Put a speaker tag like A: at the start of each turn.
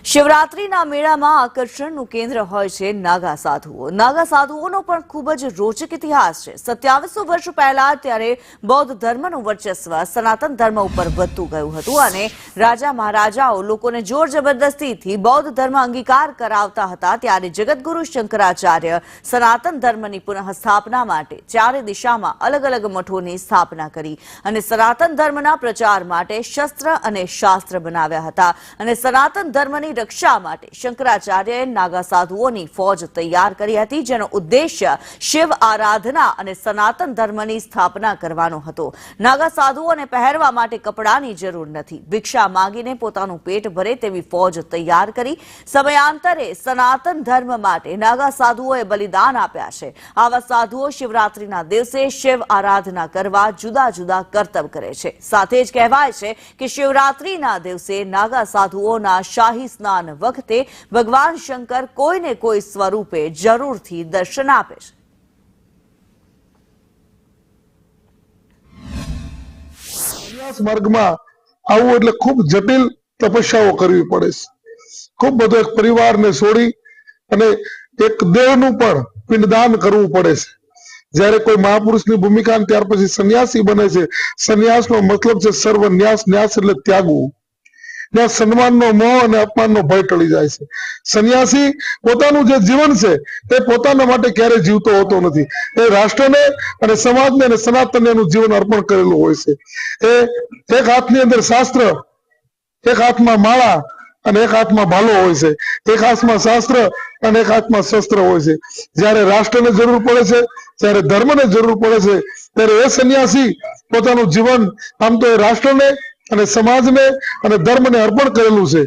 A: શિવરાત્રીના મેળામાં આકર્ષણનું કેન્દ્ર હોય છે નાગા સાધુઓ. નાગા સાધુઓનો પણ ખૂબ જ રોચક ઇતિહાસ છે. 2700 વર્ષ પહેલા ત્યારે બૌદ્ધ ધર્મનું વર્ચસ્વ સનાતન ધર્મ ઉપર વધતું ગયું હતું અને રાજા મહારાજાઓ લોકોને જોર જબરદસ્તીથી બૌદ્ધ ધર્મ અંગીકાર કરાવતા હતા. ત્યારે જગતગુરુ શંકરાચાર્ય સનાતન ધર્મની પુનઃ સ્થાપના માટે ચારે દિશામાં અલગ અલગ મઠોની સ્થાપના કરી અને સનાતન ધર્મના પ્રચાર માટે શસ્ત્ર અને શાસ્ત્ર બનાવ્યા હતા અને સનાતન ધર્મની રક્ષા માટે શંકરાચાર્યએ નાગા સાધુઓની ફોજ તૈયાર કરી હતી, જેનો ઉદ્દેશ્ય શિવ આરાધના અને સનાતન ધર્મની સ્થાપના કરવાનો હતો. નાગા સાધુઓને પહેરવા માટે કપડાની જરૂર નથી. ભિક્ષા માંગીને પોતાનું પેટ ભરે તેવી ફોજ તૈયાર કરી. સમયાંતરે સનાતન ધર્મ માટે નાગા સાધુઓએ બલિદાન આપ્યા છે. આવા સાધુઓ શિવરાત્રીના દિવસે શિવ આરાધના કરવા જુદા જુદા કરતબ કરે છે. સાથે જ કહેવાય છે કે શિવરાત્રીના દિવસે નાગા સાધુઓના શાહી સ્નાન વખતે ભગવાન શંકર કોઈને કોઈ સ્વરૂપે જરૂરથી દર્શન આપે છે.
B: સંન્યાસ માર્ગમાં આવવું એટલે ખૂબ જટિલ તપસ્યાઓ કરવી પડે છે. ખૂબ બધો એક પરિવારને છોડી અને એક દેહનું પણ પિંડદાન કરવું પડે છે. જ્યારે કોઈ મહાપુરુષની ભૂમિકા ત્યાર પછી સંન્યાસી બને છે. સંન્યાસનો મતલબ છે સર્વન્યાસ. ન્યાસ એટલે ત્યાગવું. ત્યાં સન્માનનો મોહ અને અપમાનનો ભય ટળી જાય છે. સંન્યાસી પોતાનું જે જીવન છે તે પોતાના માટે ક્યારેય જીવતો હોતો નથી. એ રાષ્ટ્રને અને સમાજને અને સનાતનને એનું જીવન અર્પણ કરેલું હોય છે. એ એક હાથની અંદર શાસ્ત્ર, એક હાથમાં માળા અને એક હાથમાં ભાલો હોય છે. એક હાથમાં શાસ્ત્ર અને એક હાથમાં શસ્ત્ર હોય છે. જ્યારે રાષ્ટ્રને જરૂર પડે છે, જ્યારે ધર્મને જરૂર પડે છે, ત્યારે એ સંન્યાસી પોતાનું જીવન આમ તો એ રાષ્ટ્રને અને સમાજને અને ધર્મને અર્પણ કરેલું છે.